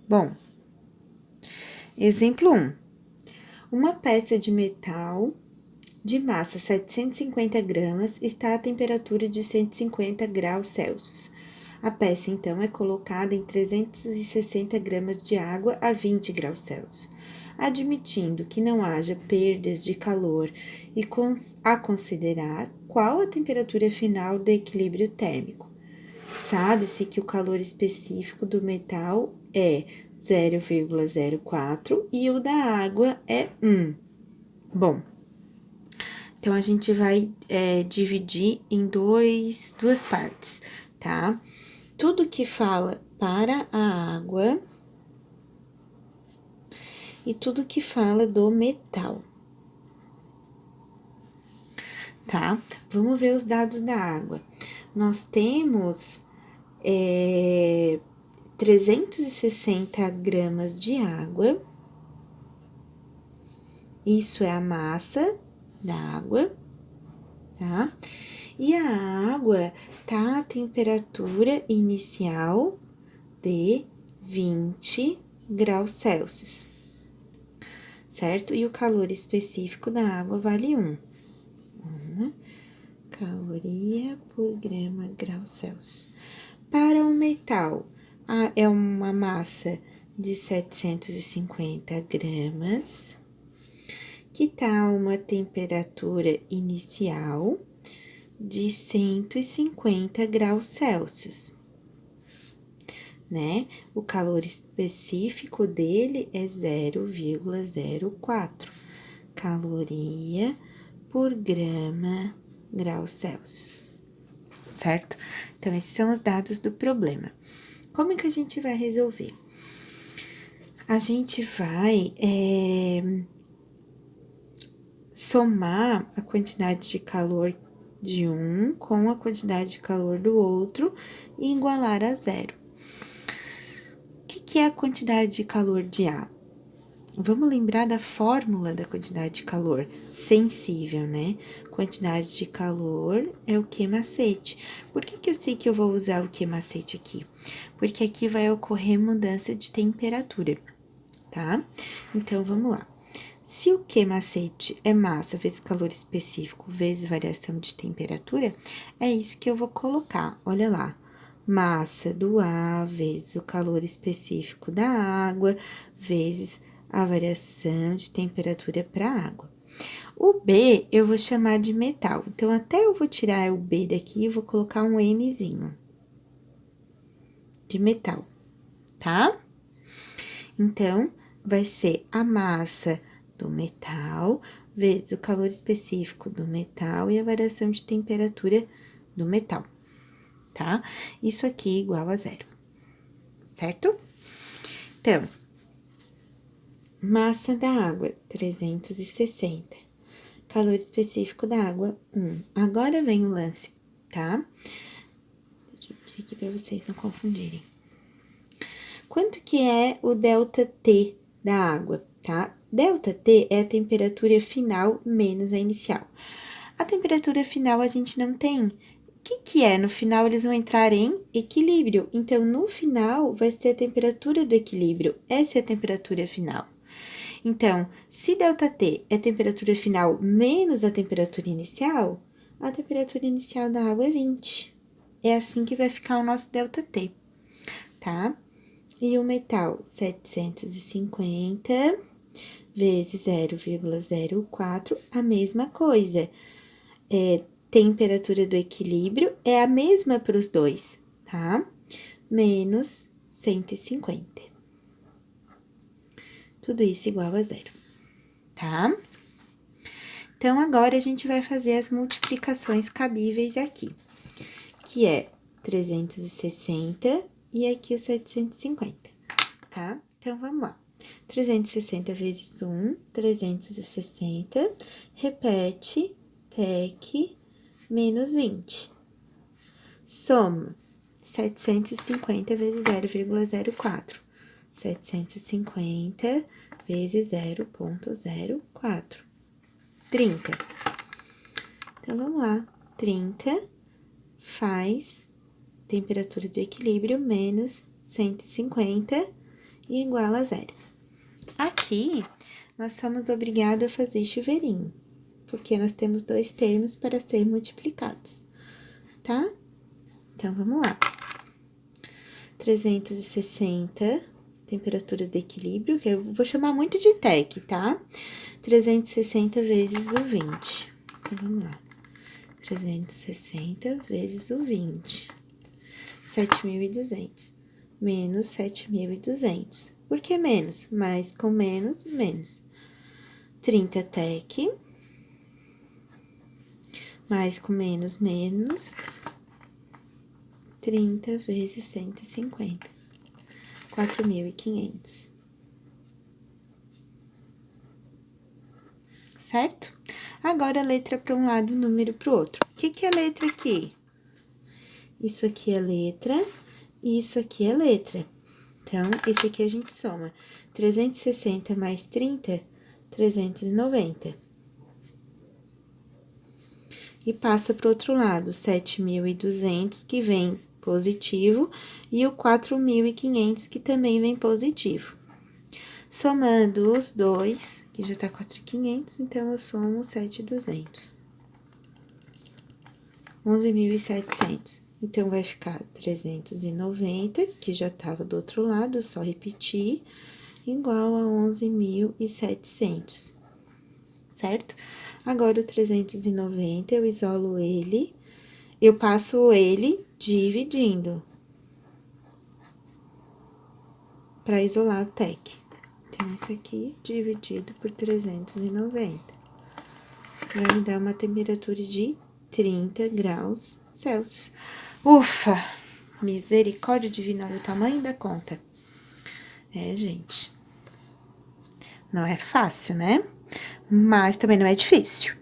Bom, exemplo 1. Uma peça de metal de massa 750 gramas está a temperatura de 150 graus Celsius. A peça, então, é colocada em 360 gramas de água a 20 graus Celsius. Admitindo que não haja perdas de calor e a considerar, qual a temperatura final do equilíbrio térmico? Sabe-se que o calor específico do metal é 0,04 e o da água é 1. Bom, então a gente vai dividir em duas partes, tá? Tudo que fala para a água e tudo que fala do metal, tá? Vamos ver os dados da água. Nós temos 360 gramas de água. Isso é a massa da água, tá? E a água tá a temperatura inicial de 20 graus Celsius, certo? E o calor específico da água vale 1. Caloria por grama grau Celsius. Para o metal, é uma massa de 750 gramas, que tá a uma temperatura inicial de 150 graus Celsius, né? O calor específico dele é 0,04 caloria por grama grau Celsius, certo? Então, esses são os dados do problema. Como é que a gente vai resolver? A gente vai somar a quantidade de calor de um com a quantidade de calor do outro e igualar a 0. O que é a quantidade de calor de A? Vamos lembrar da fórmula da quantidade de calor sensível, né? Quantidade de calor é o Q macete. Por que eu sei que eu vou usar o Q macete aqui? Porque aqui vai ocorrer mudança de temperatura, tá? Então, vamos lá. Se o Q macete é massa vezes calor específico vezes variação de temperatura, é isso que eu vou colocar, olha lá. Massa do A vezes o calor específico da água vezes a variação de temperatura para a água. O B eu vou chamar de metal, então até eu vou tirar o B daqui e vou colocar um Mzinho de metal, tá? Então, vai ser a massa do metal vezes o calor específico do metal e a variação de temperatura do metal, tá? Isso aqui é igual a 0, certo? Então, massa da água, 360. Calor específico da água, 1. Agora vem o lance, tá? Deixa eu dividir aqui pra vocês não confundirem. Quanto que é o ΔT da água, tá? ΔT é a temperatura final menos a inicial. A temperatura final a gente não tem. O que é? No final, eles vão entrar em equilíbrio. Então, no final, vai ser a temperatura do equilíbrio. Essa é a temperatura final. Então, se ΔT é a temperatura final menos a temperatura inicial, a temperatura inicial da água é 20. É assim que vai ficar o nosso ΔT, tá? E o metal, 750 vezes 0,04, a mesma coisa. Temperatura do equilíbrio é a mesma para os dois, tá? Menos 150. Tudo isso igual a 0, tá? Então, agora, a gente vai fazer as multiplicações cabíveis aqui, que é 360 e aqui o 750, tá? Então, vamos lá. 360 vezes 1, 360, repete, TEC, menos 20. Soma 750 vezes 0,04. 750 vezes 0,04. 30. Então, vamos lá. 30 faz temperatura de equilíbrio menos 150 e igual a zero. Aqui, nós somos obrigados a fazer chuveirinho, porque nós temos dois termos para serem multiplicados, tá? Então, vamos lá. 360, temperatura de equilíbrio, que eu vou chamar muito de TEC, tá? 360 vezes o 20. Então, vamos lá. 360 vezes o 20. 7.200. Menos 7.200. Por que menos? Mais com menos, menos. 30 TEC. Mais com menos, menos. 30 vezes 150. 4.500. Certo? Agora, letra para um lado, número para o outro. O que é letra aqui? Isso aqui é letra e isso aqui é letra. Então, esse aqui a gente soma. 360 mais 30, 390. E passa para o outro lado, 7.200, que vem positivo, e o 4.500, que também vem positivo. Somando os dois, que já tá 4.500, então eu somo 7.200. 11.700. Então, vai ficar 390, que já tava do outro lado, só repetir, igual a 11.700, certo? Agora, o 390, eu isolo ele, eu passo ele dividindo, para isolar o TEC. Então, esse aqui dividido por 390. Vai me dar uma temperatura de 30 graus Celsius. Ufa! Misericórdia divina, olha o tamanho da conta. É, gente. Não é fácil, né? Mas também não é difícil.